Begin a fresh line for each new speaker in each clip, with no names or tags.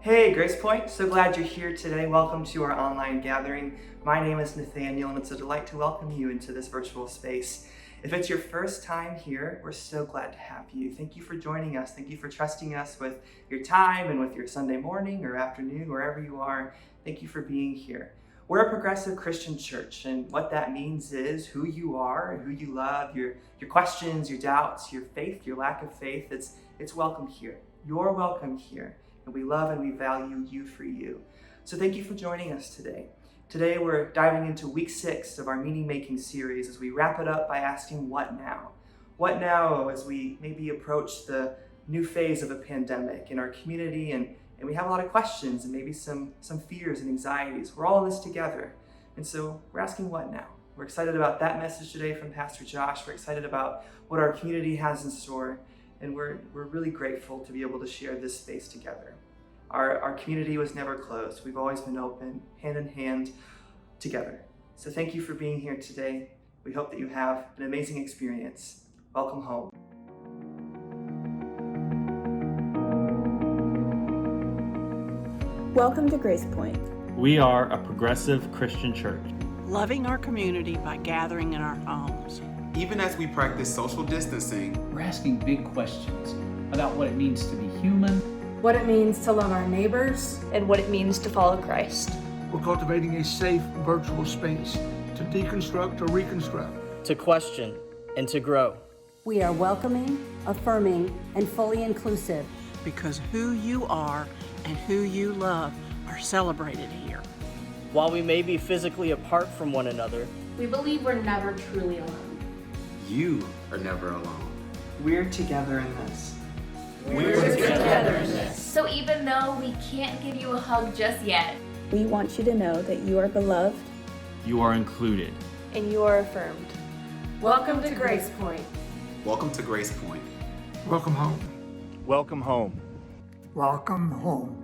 Hey, Grace Point, so glad you're here today. Welcome to our online gathering. My name is Nathaniel, and it's a delight to welcome you into this virtual space. If it's your first time here, we're so glad to have you. Thank you for joining us. Thank you for trusting us with your time and with your Sunday morning or afternoon, wherever you are. Thank you for being here. We're a progressive Christian church, and what that means is who you are, who you love, your questions, your doubts, your faith, your lack of faith, it's welcome here. You're welcome here. And we love and we value you for you. So thank you for joining us today. Today we're diving into week 6 of our meaning making series as we wrap it up by asking what now? What now as we maybe approach the new phase of a pandemic in our community and we have a lot of questions and maybe some fears and anxieties. We're all in this together. And so we're asking what now? We're excited about that message today from Pastor Josh. We're excited about what our community has in store. And we're really grateful to be able to share this space together. Our community was never closed. We've always been open, hand in hand, together. So thank you for being here today. We hope that you have an amazing experience. Welcome home.
Welcome to Grace Point.
We are a progressive Christian church,
loving our community by gathering in our homes.
Even as we practice social distancing,
we're asking big questions about what it means to be human,
what it means to love our neighbors,
and what it means to follow Christ.
We're cultivating a safe virtual space to deconstruct or reconstruct,
to question and to grow.
We are welcoming, affirming, and fully inclusive.
Because who you are and who you love are celebrated here.
While we may be physically apart from one another,
we believe we're never truly alone.
You are never alone.
We're together in this.
We're together in this. So even though we can't give you a hug just yet,
we want you to know that you are beloved,
you are included,
and you are affirmed.
Welcome to Grace Point.
Welcome to Grace Point.
welcome home.
welcome home.
Welcome home.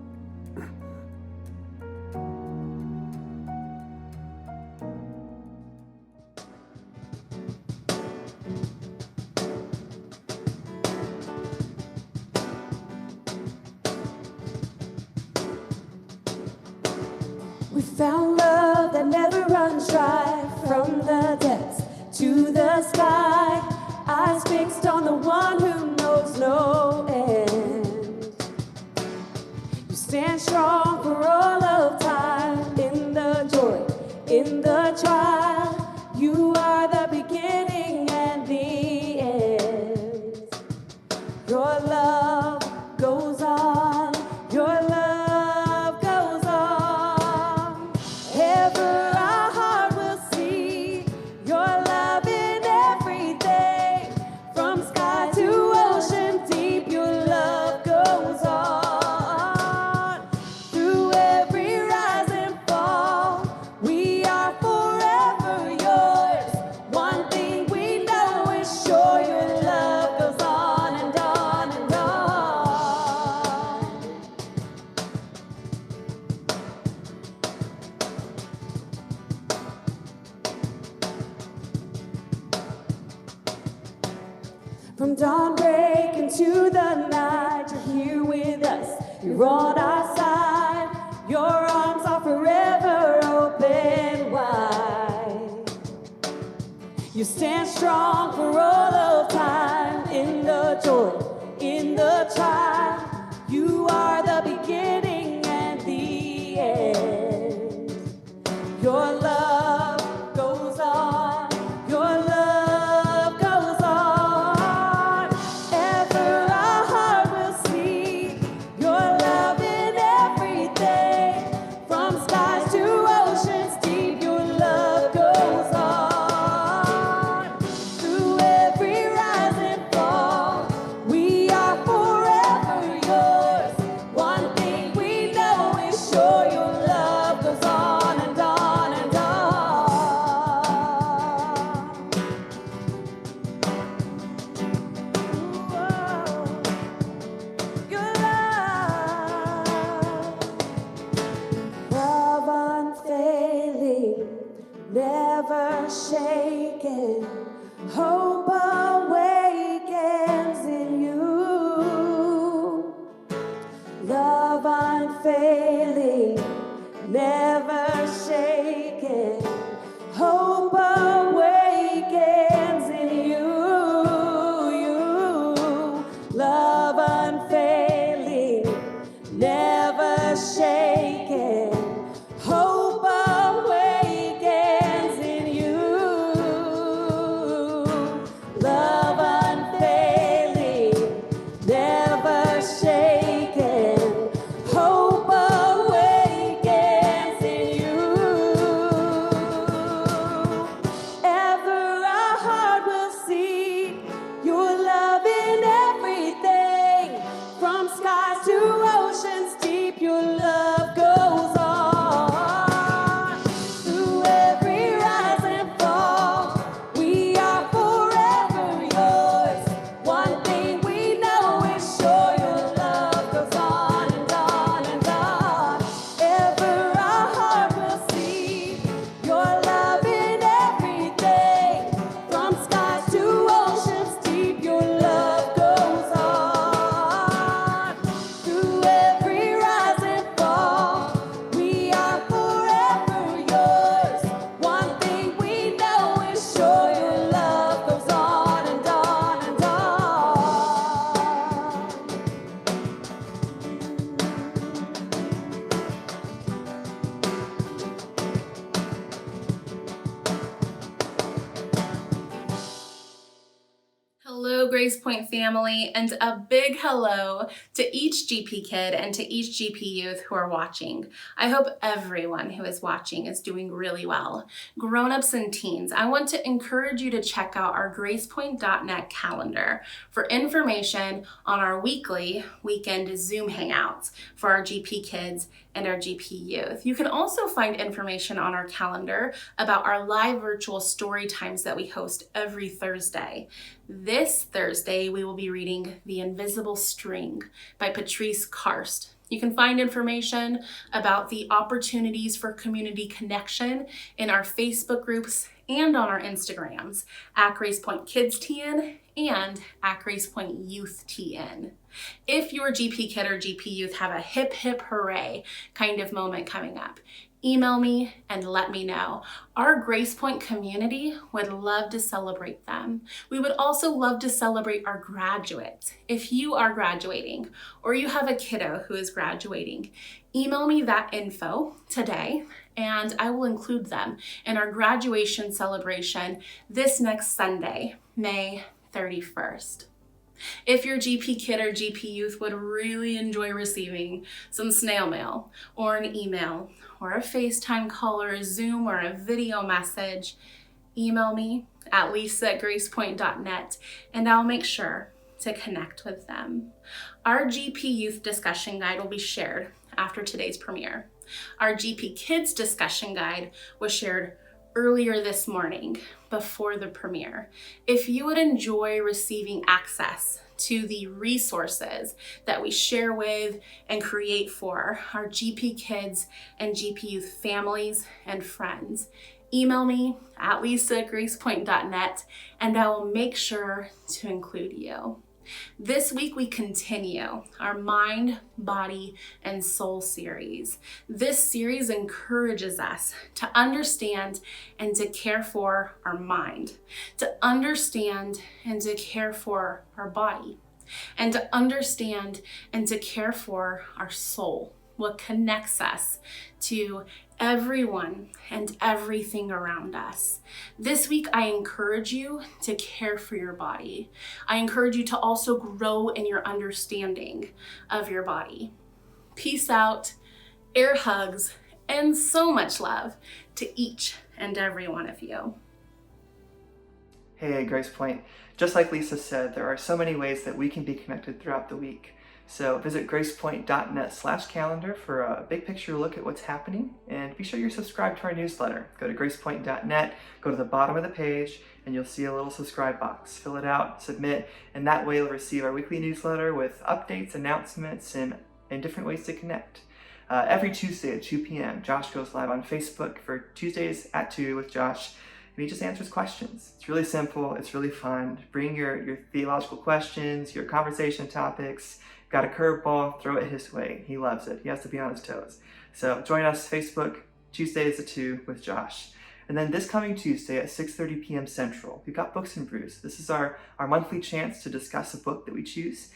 We found love that never runs dry, from the depths to the sky. Eyes fixed on the one who knows no end. You stand strong for all of time, in the joy, in the trial. You are the beginning and the end. Your love goes on, your love goes on. Ever our heart will see your love in everything. From sky to ocean deep, your love goes on. Through every rise and fall, we are forever yours. One thing we know is sure, your love goes on and on and on. From dawn break into the night, you're here with us, you're on our side. Your arms are forever open wide. You stand strong for all of time, in the joy, in the trial. You are the beginning and the end. Your love goes on, your love goes on. Ever our heart will see your love in everything. From skies to oceans deep, your love goes on. Through every rise and fall, we are forever yours. One thing we know is sure, your love goes on and on and on. Ooh, your love unfailing, never shaken. Hope awakens in you. Love unfailing, never shaken. Hope awakens in you, love unfailing, never shaken. Hope awakens in you, love unfailing, never shaken. Hope awakens in you. Ever our heart will see your love in everything, from skies to oceans deep. Your love goes on through every rise and fall. We are forever yours. One thing we know is sure, your love goes on and on and on. Ever our heart will see your love in everything, from skies to oceans deep. Your love goes on through every rise and fall. We are forever yours. One thing we know is sure, your love goes on and on and on.
Hello, Grace Point family, and a big hello to each GP kid and to each GP youth who are watching. I hope everyone who is watching is doing really well. Grown-ups and teens, I want to encourage you to check out our gracepoint.net calendar for information on our weekly weekend Zoom hangouts for our GP kids and our GP youth. You can also find information on our calendar about our live virtual story times that we host every Thursday. This Thursday, we will be reading The Invisible String by Patrice Karst. You can find information about the opportunities for community connection in our Facebook groups and on our Instagrams at Grace Point Kids TN and at Grace Point Youth TN. If your GP kid or GP youth have a hip hip hooray kind of moment coming up, email me and let me know. Our Grace Point community would love to celebrate them. We would also love to celebrate our graduates. If you are graduating or you have a kiddo who is graduating, email me that info today and I will include them in our graduation celebration this next Sunday, May 31st. If your GP kid or GP youth would really enjoy receiving some snail mail or an email or a FaceTime call or a Zoom or a video message, email me at lisa@gracepoint.net and I'll make sure to connect with them. Our GP Youth discussion guide will be shared after today's premiere. Our GP Kids discussion guide was shared earlier this morning before the premiere. If you would enjoy receiving access to the resources that we share with and create for our GP kids and GP youth families and friends, email me at lisa@gracepoint.net and I will make sure to include you. This week we continue our Mind, Body, and Soul series. This series encourages us to understand and to care for our mind, to understand and to care for our body, and to understand and to care for our soul, what connects us to everyone and everything around us. This week, I encourage you to care for your body. I encourage you to also grow in your understanding of your body. Peace out, air hugs, and so much love to each and every one of you.
Hey, Grace Point. Just like Lisa said, there are so many ways that we can be connected throughout the week. So visit gracepoint.net/calendar for a big picture look at what's happening, and be sure you're subscribed to our newsletter. Go to gracepoint.net, go to the bottom of the page, and you'll see a little subscribe box. Fill it out, submit, and that way you'll receive our weekly newsletter with updates, announcements, and different ways to connect. Every Tuesday at 2 p.m., Josh goes live on Facebook for Tuesdays at 2 with Josh, and he just answers questions. It's really simple, it's really fun. Bring your theological questions, your conversation topics, got a curveball, throw it his way. He loves it. He has to be on his toes. So join us Facebook, Tuesdays at 2 with Josh. And then this coming Tuesday at 6:30 p.m. Central, we've got Books and Brews. This is our monthly chance to discuss a book that we choose.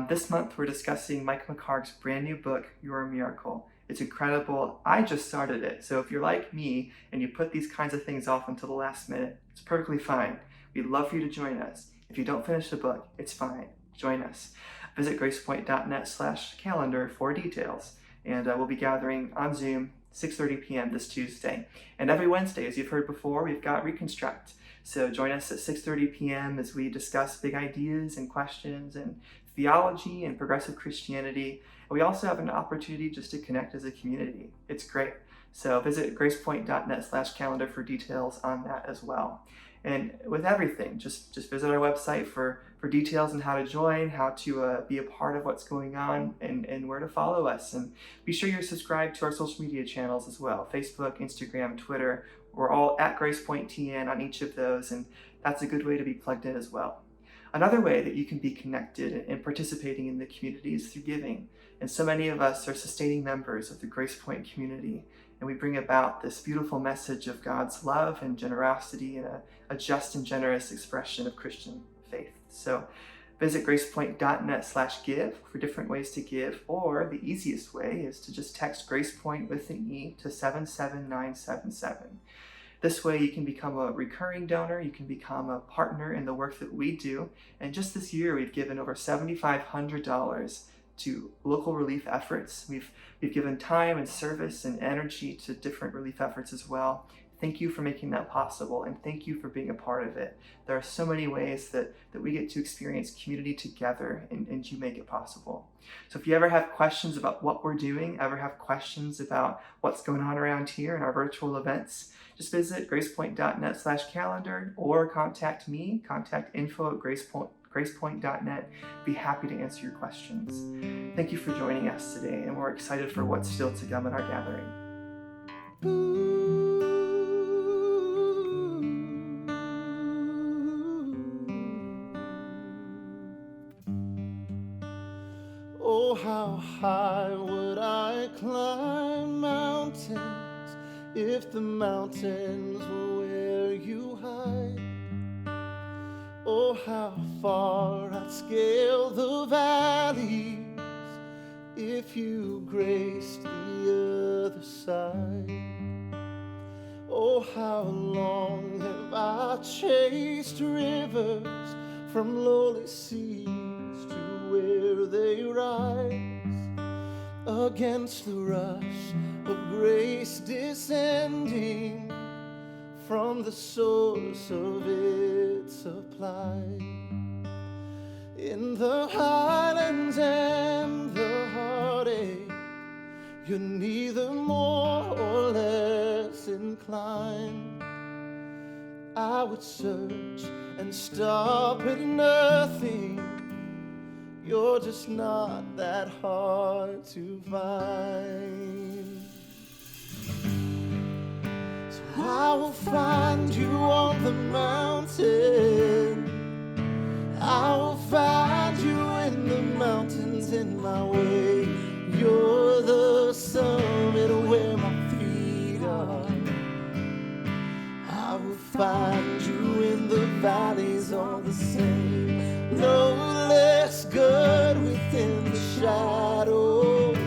This month we're discussing Mike McHargue's brand new book, You're a Miracle. It's incredible. I just started it. So if you're like me and you put these kinds of things off until the last minute, it's perfectly fine. We'd love for you to join us. If you don't finish the book, it's fine. Join us. Visit gracepoint.net/calendar for details. And we'll be gathering on Zoom 6:30 p.m. this Tuesday. And every Wednesday, as you've heard before, we've got Reconstruct. So join us at 6:30 p.m. as we discuss big ideas and questions and theology and progressive Christianity. And we also have an opportunity just to connect as a community. It's great. So visit gracepoint.net/calendar for details on that as well. And with everything, just visit our website for details on how to join, how to be a part of what's going on, and where to follow us. And be sure you're subscribed to our social media channels as well, Facebook, Instagram, Twitter. We're all at GracePointTN on each of those, and that's a good way to be plugged in as well. Another way that you can be connected and participating in the community is through giving. And so many of us are sustaining members of the Grace Point community, and we bring about this beautiful message of God's love and generosity and a just and generous expression of Christian faith. So visit gracepoint.net/give for different ways to give, or the easiest way is to just text GracePoint with an E to 77977. This way you can become a recurring donor, you can become a partner in the work that we do. And just this year we've given over $7,500 to local relief efforts. We've given time and service and energy to different relief efforts as well. Thank you for making that possible, and thank you for being a part of it. There are so many ways that we get to experience community together, and you make it possible. So if you ever have questions about what we're doing, ever have questions about what's going on around here in our virtual events, just visit gracepoint.net/calendar or contact me, contact info@gracepoint.net. Be happy to answer your questions. Thank you for joining us today, and we're excited for what's still to come in our gathering.
Oh, how high would I climb mountains if the mountains were where you hide? Oh, how far I'd scale the valleys if you graced the other side. Oh, how long have I chased rivers from lowly seas to where they rise, against the rush of grace descending from the source of its supply. In the highlands and the heartache, you're neither more or less inclined. I would search and stop at nothing. You're just not that hard to find. So I will find you on the mountain. I will find you in the mountains in my way. You're the summit where my feet are. I will find you in the valleys all the same. No less good within the shadows,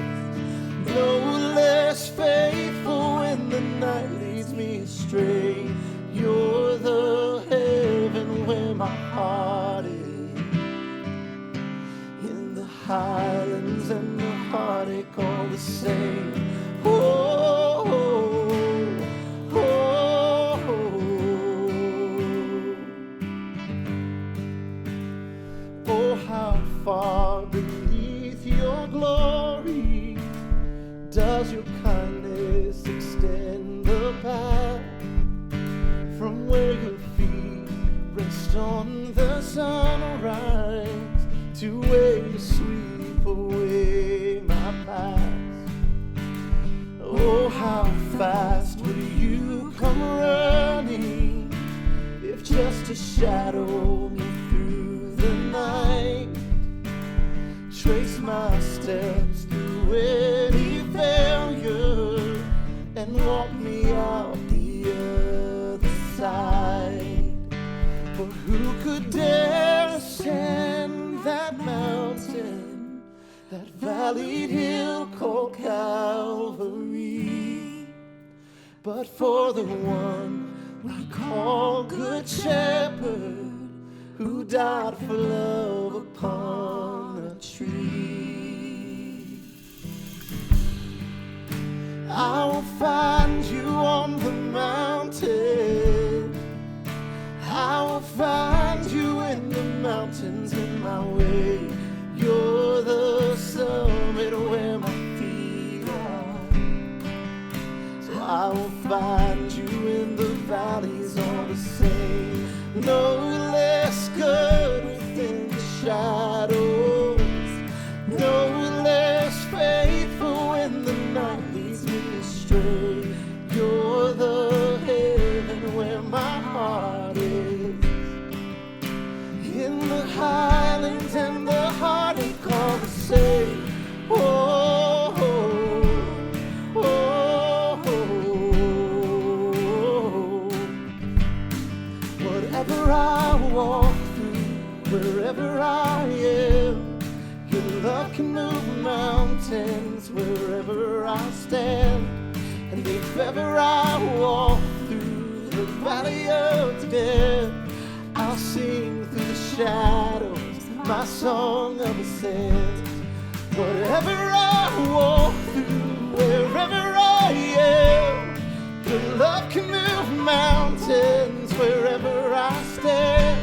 no less faithful when the night leads me astray. You're the heaven where my heart is, in the highlands and the heartache all the same. Oh, oh, oh, oh. Oh, how far beneath your glory does your kindness extend the path, from where your feet rest on the sunrise to where you sweep away my past. Oh, how fast will you come running if just to shadow me through the night? Trace my steps through any failure and walk me out the other side. For who could dare ascend that mountain, that valleyed hill called Calvary? But for the one we call Good Shepherd, who died for love upon a tree. I will find you on the mountain. I will find you in the mountains in my way. You're the summit where my feet are. So I will find you in the valleys all the same. No less good within the shadows, no less faithful when the night leads me astray. You're the heaven where my heart is. In the highlands and the heartache all the same. Oh, oh, oh, oh. Whatever I walk through, wherever I am, your love can move mountains wherever I stand. And if ever I walk through the valley of death, I'll sing through the shadows my song of ascent. Whatever I walk through, wherever I am, your love can move mountains wherever I stand.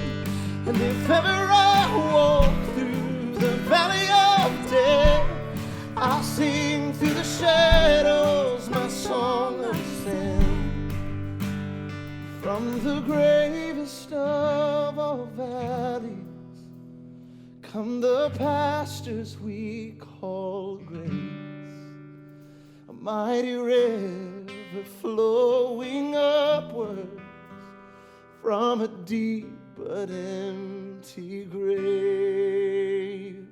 And if ever I walk through the valley of death, I'll sing through the shadows my song of ascent. From the gravest of all valleys come the pastures we call grace, a mighty river flowing upwards from a deep but empty grave.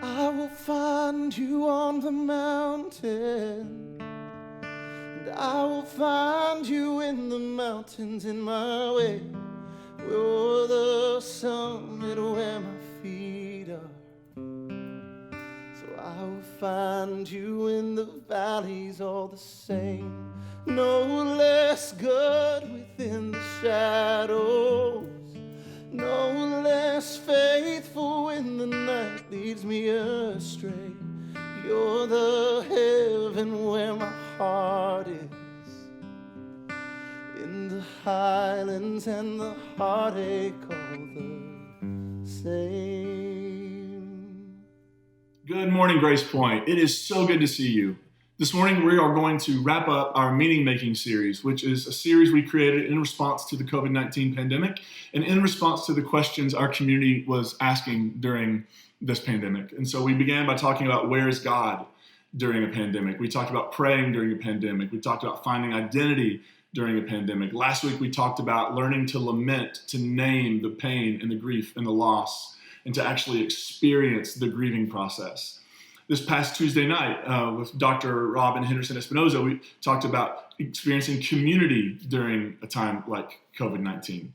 I will find you on the mountain, and I will find you in the mountains in my way. You're the summit where my feet are. So I will find you in the valleys all the same. No less good within the shadows, no less faithful when the night leads me astray. You're the heaven where my heart is. In the highlands and the heartache all the same.
Good morning, Grace Point. It is so good to see you. This morning we are going to wrap up our meaning making series, which is a series we created in response to the COVID-19 pandemic and in response to the questions our community was asking during this pandemic. And so we began by talking about where is God during a pandemic. We talked about praying during a pandemic. We talked about finding identity during a pandemic. Last week we talked about learning to lament, to name the pain and the grief and the loss, and to actually experience the grieving process. This past Tuesday night with Dr. Robin Henderson Espinoza, we talked about experiencing community during a time like COVID-19.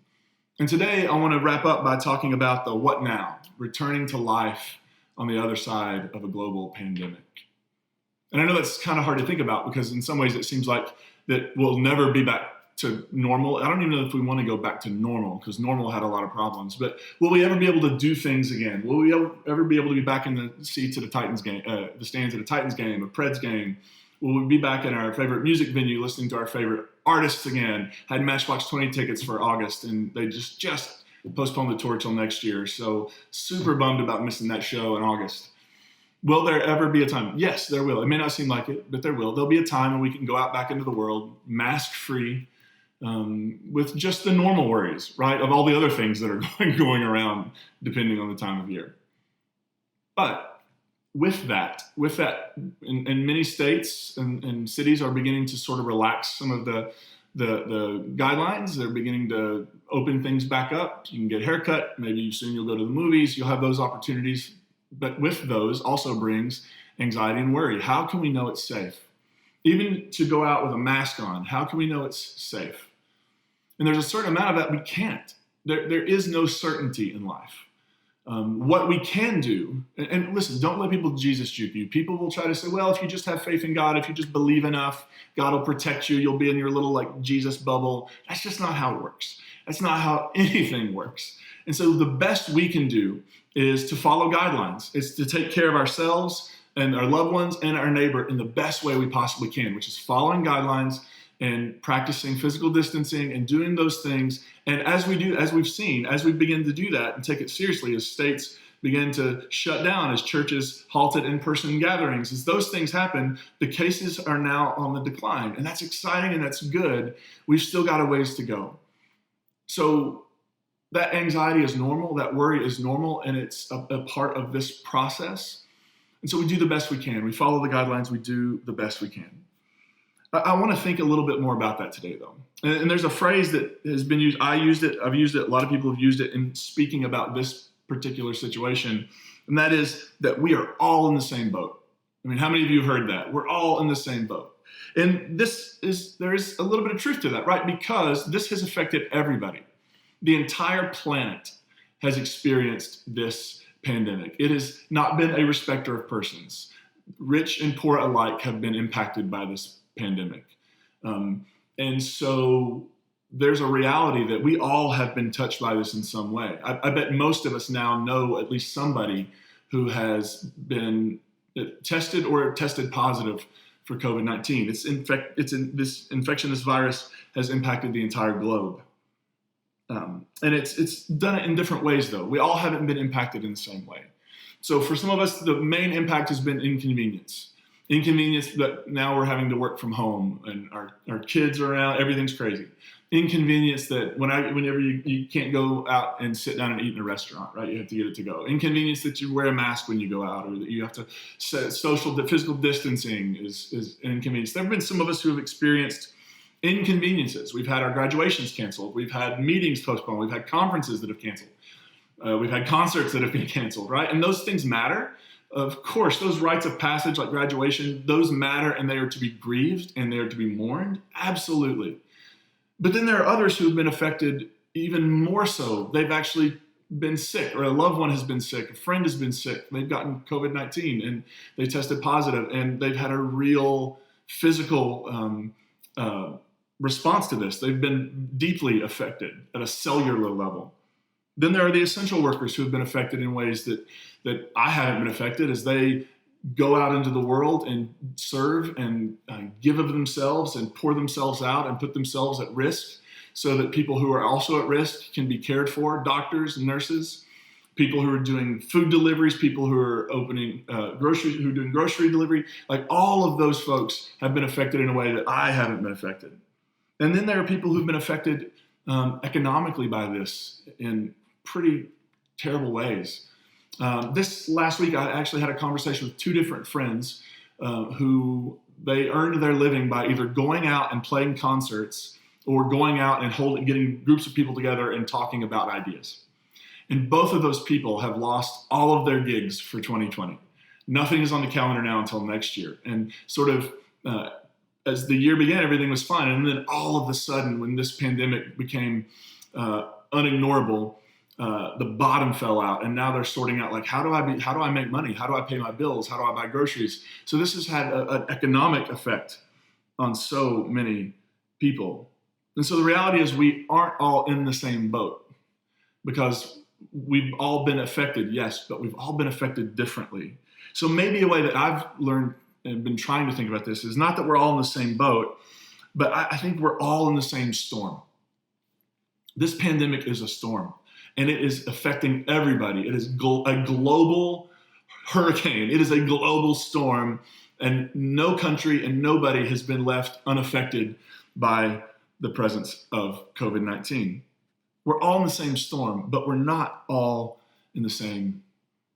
And today I want to wrap up by talking about the what now, returning to life on the other side of a global pandemic. And I know that's kind of hard to think about because in some ways it seems like that we'll never be back to normal. I don't even know if we want to go back to normal because normal had a lot of problems. But will we ever be able to do things again? Will we ever be able to be back in the seats at a Titans game, the stands at a Titans game, a Preds game? Will we be back in our favorite music venue listening to our favorite artists again? Had Matchbox 20 tickets for August and they just postponed the tour till next year. So super bummed about missing that show in August. Will there ever be a time? Yes, there will. It may not seem like it, but there will. There'll be a time when we can go out back into the world, mask-free, with just the normal worries, right, of all the other things that are going around depending on the time of year. But with that, in many states and cities are beginning to sort of relax some of the the guidelines. They're beginning to open things back up. You can get a haircut. Maybe soon you'll go to the movies. You'll have those opportunities. But with those also brings anxiety and worry. How can we know it's safe? Even to go out with a mask on, how can we know it's safe? And there's a certain amount of that we can't. There is no certainty in life. What we can do, and listen, don't let people Jesus juke you. People will try to say, well, if you just have faith in God, if you just believe enough, God will protect you. You'll be in your little Jesus bubble. That's just not how it works. That's not how anything works. And so the best we can do is to follow guidelines. It's to take care of ourselves and our loved ones and our neighbor in the best way we possibly can, which is following guidelines and practicing physical distancing and doing those things. And as we begin to do that and take it seriously, as states begin to shut down, as churches halted in-person gatherings, as those things happen, the cases are now on the decline. And that's exciting and that's good. We've still got a ways to go. So that anxiety is normal, that worry is normal, and it's a part of this process. And so we do the best we can. We follow the guidelines. We do the best we can. I want to think a little bit more about that today, though. And there's a phrase that has been used. I used it. I've used it. A lot of people have used it in speaking about this particular situation. And that is that we are all in the same boat. I mean, how many of you have heard that? We're all in the same boat. And there is a little bit of truth to that, right? Because this has affected everybody. The entire planet has experienced this pandemic. It has not been a respecter of persons. Rich and poor alike have been impacted by this pandemic. And so there's a reality that we all have been touched by this in some way. I bet most of us now know at least somebody who has been tested or tested positive for COVID-19. This infection, this virus has impacted the entire globe. And it's done it in different ways, though. We all haven't been impacted in the same way. So for some of us, the main impact has been inconvenience. Inconvenience that now we're having to work from home and our kids are around, everything's crazy. Inconvenience that whenever you can't go out and sit down and eat in a restaurant, right? You have to get it to go. Inconvenience that you wear a mask when you go out, or that you have to physical distancing is an inconvenience. There have been some of us who have experienced inconveniences. We've had our graduations canceled. We've had meetings postponed. We've had conferences that have canceled. We've had concerts that have been canceled, right? And those things matter. Of course, those rites of passage like graduation, those matter, and they are to be grieved and they are to be mourned. Absolutely. But then there are others who have been affected even more so. They've actually been sick, or a loved one has been sick, a friend has been sick. They've gotten COVID-19 and they tested positive, and they've had a real physical response to this. They've been deeply affected at a cellular level. Then there are the essential workers who have been affected in ways that I haven't been affected, as they go out into the world and serve and give of themselves and pour themselves out and put themselves at risk so that people who are also at risk can be cared for, doctors, nurses, people who are doing food deliveries, people who are opening who are doing grocery delivery. Like, all of those folks have been affected in a way that I haven't been affected. And then there are people who've been affected economically by this in pretty terrible ways. This last week, I actually had a conversation with two different friends who they earned their living by either going out and playing concerts or going out and getting groups of people together and talking about ideas. And both of those people have lost all of their gigs for 2020. Nothing is on the calendar now until next year. And sort of as the year began, everything was fine. And then all of a sudden, when this pandemic became unignorable, the bottom fell out, and now they're sorting out, like, how do I make money? How do I pay my bills? How do I buy groceries? So this has had an economic effect on so many people. And so the reality is we aren't all in the same boat, because we've all been affected, yes, but we've all been affected differently. So maybe a way that I've learned and been trying to think about this is not that we're all in the same boat, but I think we're all in the same storm. This pandemic is a storm, and it is affecting everybody. It is a global hurricane. It is a global storm, and no country and nobody has been left unaffected by the presence of COVID-19. We're all in the same storm, but we're not all in the same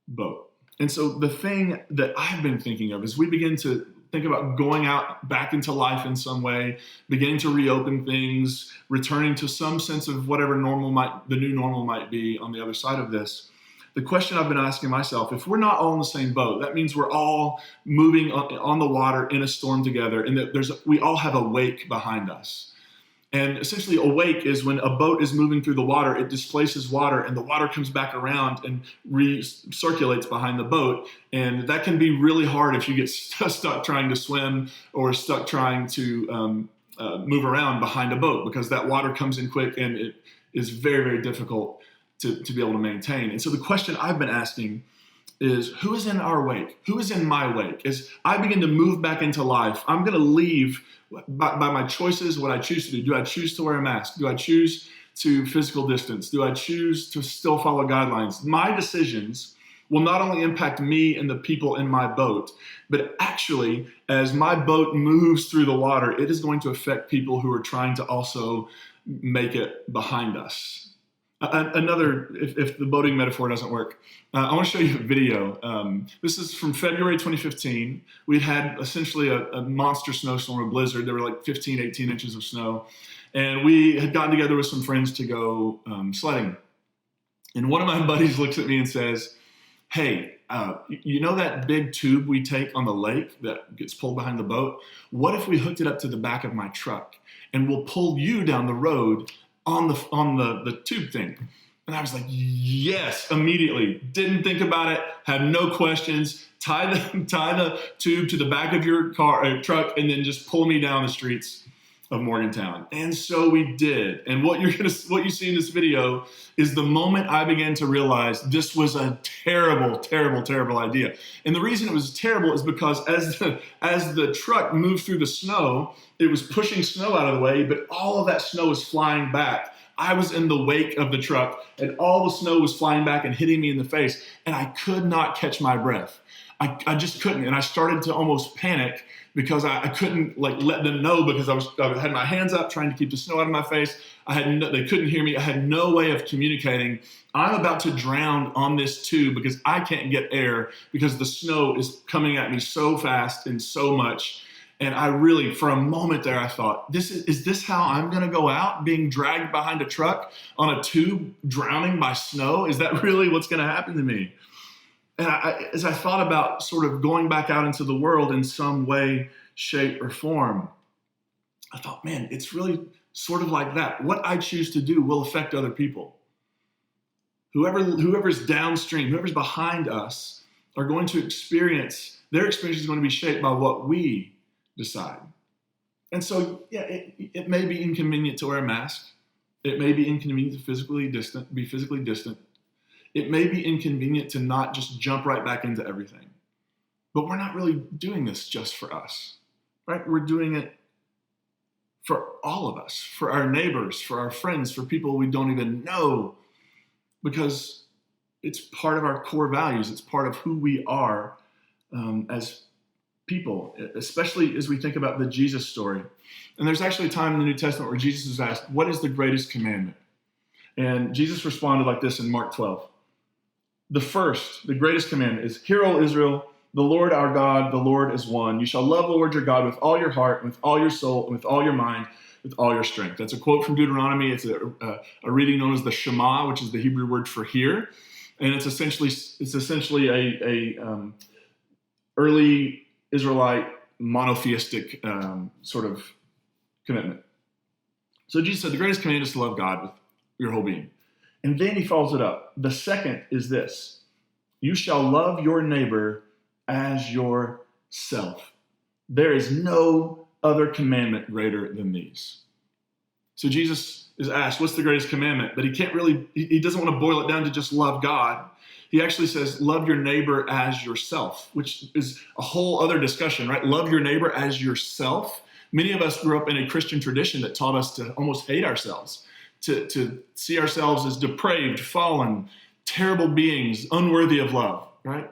boat. And so the thing that I've been thinking of as we begin to think about going out back into life in some way, beginning to reopen things, returning to some sense of whatever the new normal might be on the other side of this. The question I've been asking myself, if we're not all in the same boat, that means we're all moving on the water in a storm together, and that we all have a wake behind us. And essentially, a wake is when a boat is moving through the water, it displaces water, and the water comes back around and recirculates behind the boat. And that can be really hard if you get stuck trying to swim or stuck trying to move around behind a boat, because that water comes in quick and it is very, very difficult to be able to maintain. And so the question I've been asking is, who is in our wake? Who is in my wake? As I begin to move back into life, I'm going to leave by my choices, what I choose to do. Do I choose to wear a mask? Do I choose to physical distance? Do I choose to still follow guidelines? My decisions will not only impact me and the people in my boat, but actually, as my boat moves through the water, it is going to affect people who are trying to also make it behind us. Another, if the boating metaphor doesn't work, I want to show you a video. This is from February 2015. We'd had essentially a monster snowstorm, a blizzard. There were like 15, 18 inches of snow. And we had gotten together with some friends to go sledding. And one of my buddies looks at me and says, hey, you know that big tube we take on the lake that gets pulled behind the boat? What if we hooked it up to the back of my truck and we'll pull you down the road on the tube thing? And I was like, yes, immediately. Didn't think about it, had no questions. Tie the tube to the back of your truck, and then just pull me down the streets of Morgantown. And so we did. And what you see in this video is the moment I began to realize this was a terrible, terrible, terrible idea. And the reason it was terrible is because as the truck moved through the snow, it was pushing snow out of the way, but all of that snow was flying back. I was in the wake of the truck, and all the snow was flying back and hitting me in the face, and I could not catch my breath. I just couldn't, and I started to almost panic because I couldn't let them know, because I had my hands up trying to keep the snow out of my face. They couldn't hear me. I had no way of communicating. I'm about to drown on this tube because I can't get air because the snow is coming at me so fast and so much. And I really, for a moment there, I thought, is this how I'm going to go out, being dragged behind a truck on a tube, drowning by snow? Is that really what's going to happen to me? And as I thought about sort of going back out into the world in some way, shape, or form, I thought, man, it's really sort of like that. What I choose to do will affect other people. Whoever's downstream, whoever's behind us, are going to experience, their experience is going to be shaped by what we decide. And so, yeah, it may be inconvenient to wear a mask. It may be inconvenient to be physically distant. It may be inconvenient to not just jump right back into everything. But we're not really doing this just for us, right? We're doing it for all of us, for our neighbors, for our friends, for people we don't even know, because it's part of our core values. It's part of who we are as people, especially as we think about the Jesus story. And there's actually a time in the New Testament where Jesus is asked, what is the greatest commandment? And Jesus responded like this in Mark 12. The greatest commandment is, hear, O Israel, the Lord our God, the Lord is one. You shall love the Lord your God with all your heart, with all your soul, and with all your mind, with all your strength. That's a quote from Deuteronomy. It's a reading known as the Shema, which is the Hebrew word for hear. And it's essentially a early Israelite monotheistic sort of commitment. So Jesus said the greatest commandment is to love God with your whole being. And then he follows it up. The second is this: you shall love your neighbor as yourself. There is no other commandment greater than these. So Jesus is asked, what's the greatest commandment? But he doesn't want to boil it down to just love God. He actually says, love your neighbor as yourself, which is a whole other discussion, right? Love your neighbor as yourself. Many of us grew up in a Christian tradition that taught us to almost hate ourselves, to see ourselves as depraved, fallen, terrible beings, unworthy of love, right?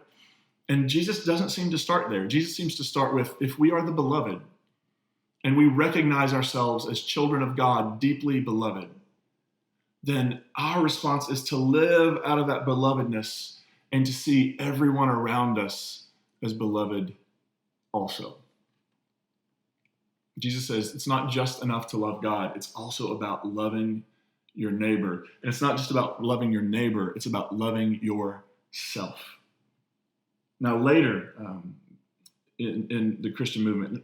And Jesus doesn't seem to start there. Jesus seems to start with, if we are the beloved, and we recognize ourselves as children of God, deeply beloved, then our response is to live out of that belovedness and to see everyone around us as beloved also. Jesus says it's not just enough to love God. It's also about loving your neighbor. And it's not just about loving your neighbor. It's about loving yourself. Now, later in the Christian movement,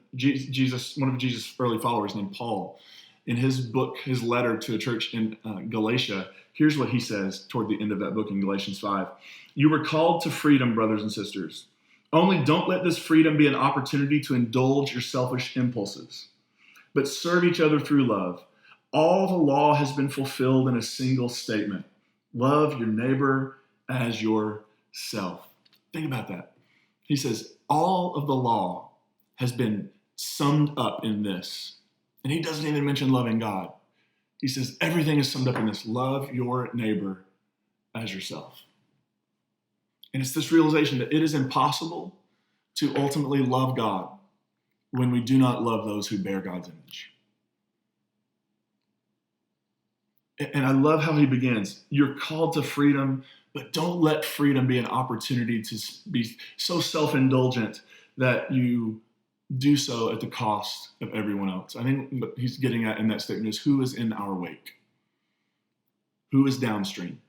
one of Jesus' early followers named Paul, in his book, his letter to a church in Galatia, here's what he says toward the end of that book in Galatians 5. You were called to freedom, brothers and sisters. Only don't let this freedom be an opportunity to indulge your selfish impulses, but serve each other through love. All the law has been fulfilled in a single statement. Love your neighbor as yourself. Think about that. He says, all of the law has been summed up in this. And he doesn't even mention loving God. He says, everything is summed up in this. Love your neighbor as yourself. And it's this realization that it is impossible to ultimately love God when we do not love those who bear God's image. And I love how he begins. You're called to freedom, but don't let freedom be an opportunity to be so self-indulgent that you do so at the cost of everyone else. I think what he's getting at in that statement is who is in our wake? Who is downstream?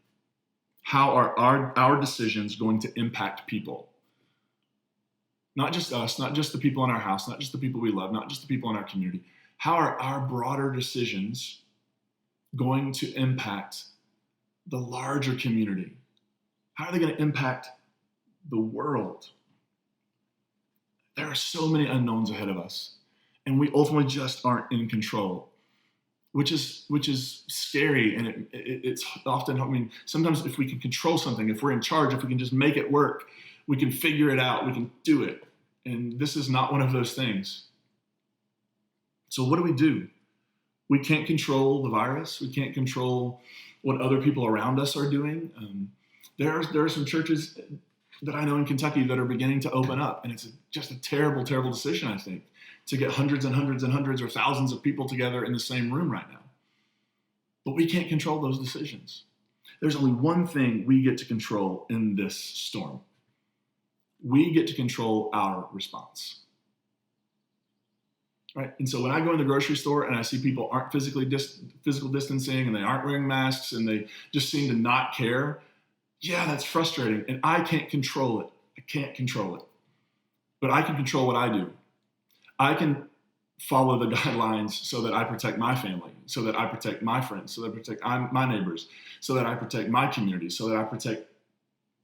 How are our decisions going to impact people? Not just us, not just the people in our house, not just the people we love, not just the people in our community. How are our broader decisions going to impact the larger community? How are they going to impact the world? There are so many unknowns ahead of us, and we ultimately just aren't in control, which is scary. And it's often, I mean, sometimes if we can control something, if we're in charge, if we can just make it work, we can figure it out, we can do it. And this is not one of those things. So what do? We can't control the virus. We can't control what other people around us are doing. There are some churches that I know in Kentucky that are beginning to open up, and it's just a terrible, terrible decision, I think, to get hundreds and hundreds and hundreds or thousands of people together in the same room right now. But we can't control those decisions. There's only one thing we get to control in this storm. We get to control our response. Right? And so when I go in the grocery store and I see people aren't physical distancing and they aren't wearing masks and they just seem to not care, yeah, that's frustrating. And I can't control it. I can't control it. But I can control what I do. I can follow the guidelines so that I protect my family, so that I protect my friends, so that I protect my neighbors, so that I protect my community, so that I protect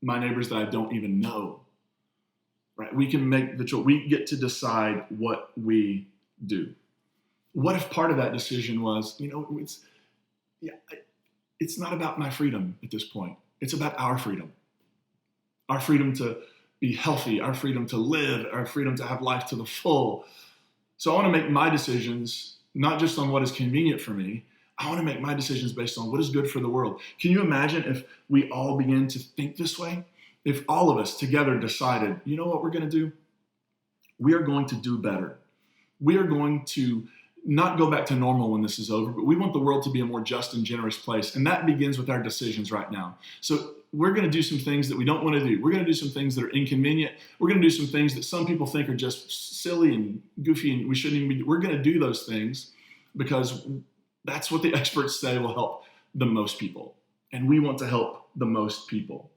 my neighbors that I don't even know. Right? We can make the choice. We get to decide what we do. What if part of that decision was, it's not about my freedom at this point. It's about our freedom to be healthy, our freedom to live, our freedom to have life to the full. So I want to make my decisions, not just on what is convenient for me. I want to make my decisions based on what is good for the world. Can you imagine if we all begin to think this way? If all of us together decided, you know what we're going to do? We are going to do better. We are going to not go back to normal when this is over, but we want the world to be a more just and generous place. And that begins with our decisions right now. So we're going to do some things that we don't want to do. We're going to do some things that are inconvenient. We're going to do some things that some people think are just silly and goofy and we shouldn't even be. We're going to do those things because that's what the experts say will help the most people. And we want to help the most people.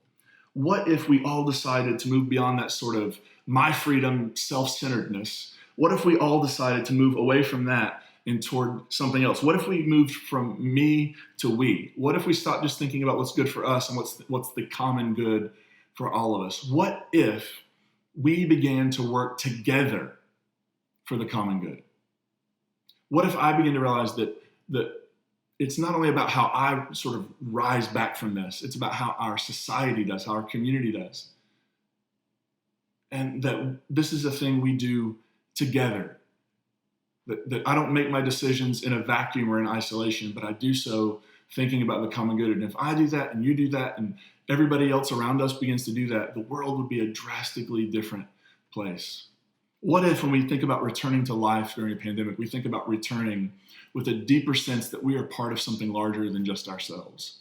What if we all decided to move beyond that sort of my freedom, self-centeredness? What if we all decided to move away from that and toward something else? What if we moved from me to we? What if we stopped just thinking about what's good for us and what's the common good for all of us? What if we began to work together for the common good? What if I begin to realize that it's not only about how I sort of rise back from this, it's about how our society does, how our community does. And that this is a thing we do together. That I don't make my decisions in a vacuum or in isolation, but I do so thinking about the common good. And if I do that and you do that and everybody else around us begins to do that, the world would be a drastically different place. What if when we think about returning to life during a pandemic, we think about returning with a deeper sense that we are part of something larger than just ourselves?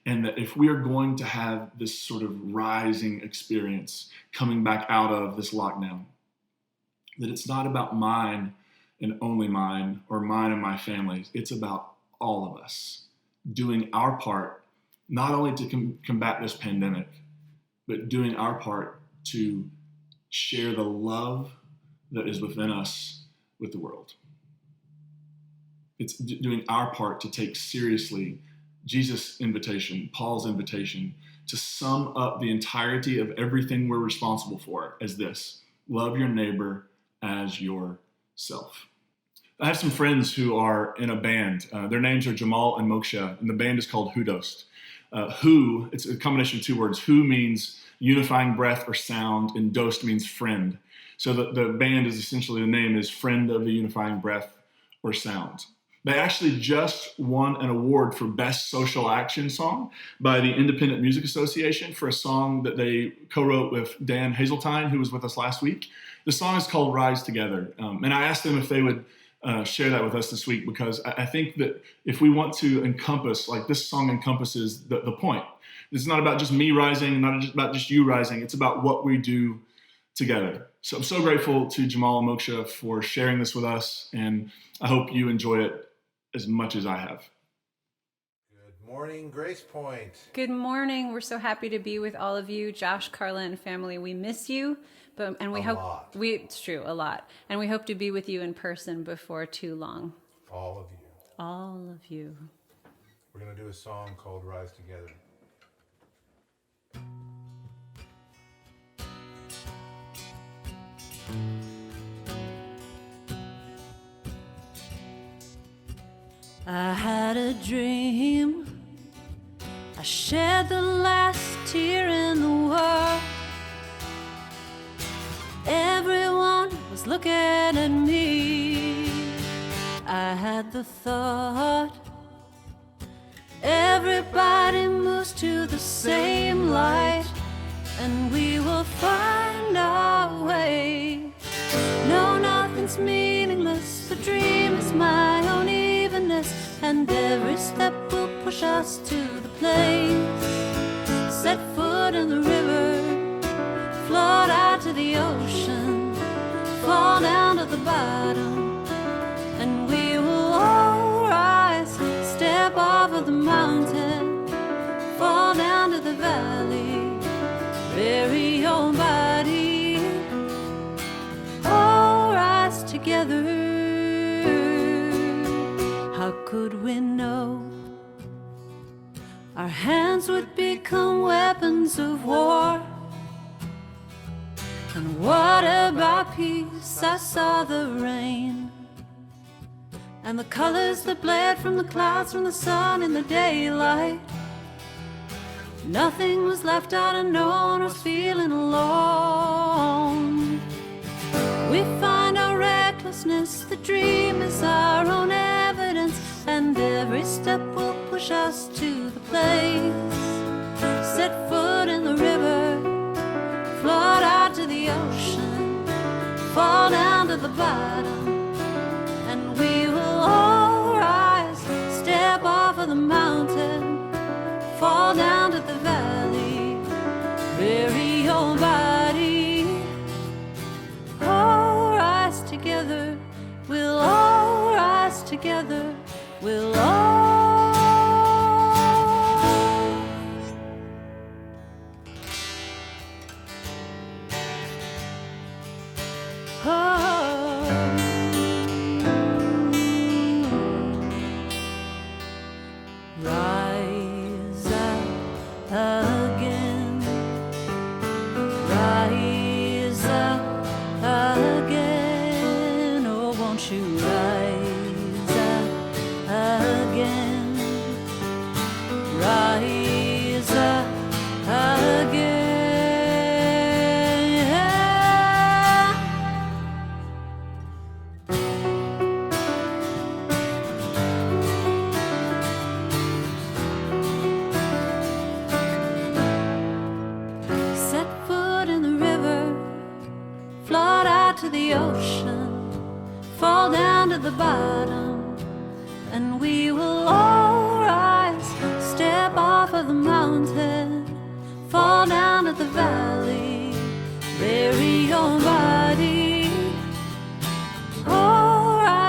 And that if we are going to have this sort of rising experience coming back out of this lockdown, that it's not about mine and only mine or mine and my family's. It's about all of us doing our part, not only to combat this pandemic, but doing our part to share the love that is within us with the world. It's doing our part to take seriously Jesus' invitation, Paul's invitation, to sum up the entirety of everything we're responsible for as this: love your neighbor as yourself. I have some friends who are in a band. Their names are Jamal and Moksha, and the band is called Hudost. Hu, it's a combination of two words. Hu means unifying breath or sound, and dost means friend. So the band is essentially, the name is Friend of the Unifying Breath or Sound. They actually just won an award for Best Social Action Song by the Independent Music Association for a song that they co-wrote with Dan Hazeltine, who was with us last week. The song is called Rise Together. And I asked them if they would share that with us this week, because I think that if we want to encompass, like this song encompasses the point. It's not about just me rising, not just about just you rising. It's about what we do together. So I'm so grateful to Jamal and Moksha for sharing this with us, and I hope you enjoy it as much as I have.
Good morning, Grace Point.
Good morning. We're so happy to be with all of you, Josh, Carla, and family. We miss you, and we hope it's true, a lot. And we hope to be with you in person before too long.
All of you.
All of you.
We're going to do a song called Rise Together.
I had a dream. I shed the last tear in the world. Everyone was looking at me. I had the thought, everybody moves to the same light, and we will find our way. No, nothing's meaningless. The dream is my own evenness, and every step will push us to the place. Set foot in the river, float out to the ocean, fall down to the bottom, and we will all rise. Step off of the mountain, fall down to the valley, bury your body, all rise together. How could we know our hands would become weapons of war? And what about peace? I saw the rain and the colors that bled from the clouds, from the sun in the daylight. Nothing was left out and no one was feeling alone. We find our recklessness, the dream is our own evidence, and every step will push us to the place. Set foot in the river, float out to the ocean, fall down to the bottom, and we will all rise. Step off of the mountain, fall down to the valley, bury your body, all rise together. We'll all rise together. We'll all rise up again, rise up again. Oh, won't you rise up again, rise up again. Set foot in the river, float out to the ocean, fall down to the bottom, and we will all rise. Step off of the mountain, fall down to the valley, bury your body, all rise.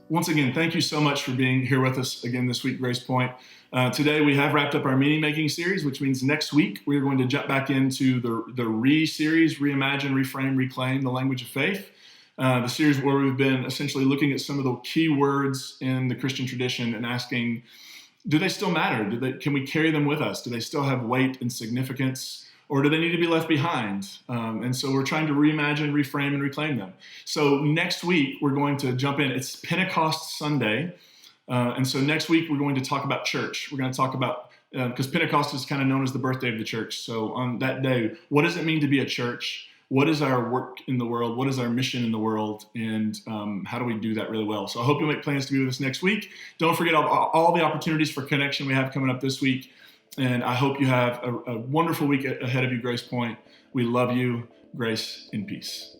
Once again, thank you so much for being here with us again this week, Grace Point. Today we have wrapped up our meaning making series, which means next week we're going to jump back into the re-series, reimagine, reframe, reclaim the language of faith. The series where we've been essentially looking at some of the key words in the Christian tradition and asking, do they still matter? Can we carry them with us? Do they still have weight and significance? Or do they need to be left behind? And so we're trying to reimagine, reframe, and reclaim them. So next week, we're going to jump in. It's Pentecost Sunday. And so next week, we're going to talk about church. We're going to talk about, because Pentecost is kind of known as the birthday of the church. So on that day, what does it mean to be a church? What is our work in the world? What is our mission in the world? And how do we do that really well? So I hope you'll make plans to be with us next week. Don't forget all the opportunities for connection we have coming up this week. And I hope you have a wonderful week ahead of you, Grace Point. We love you. Grace and peace.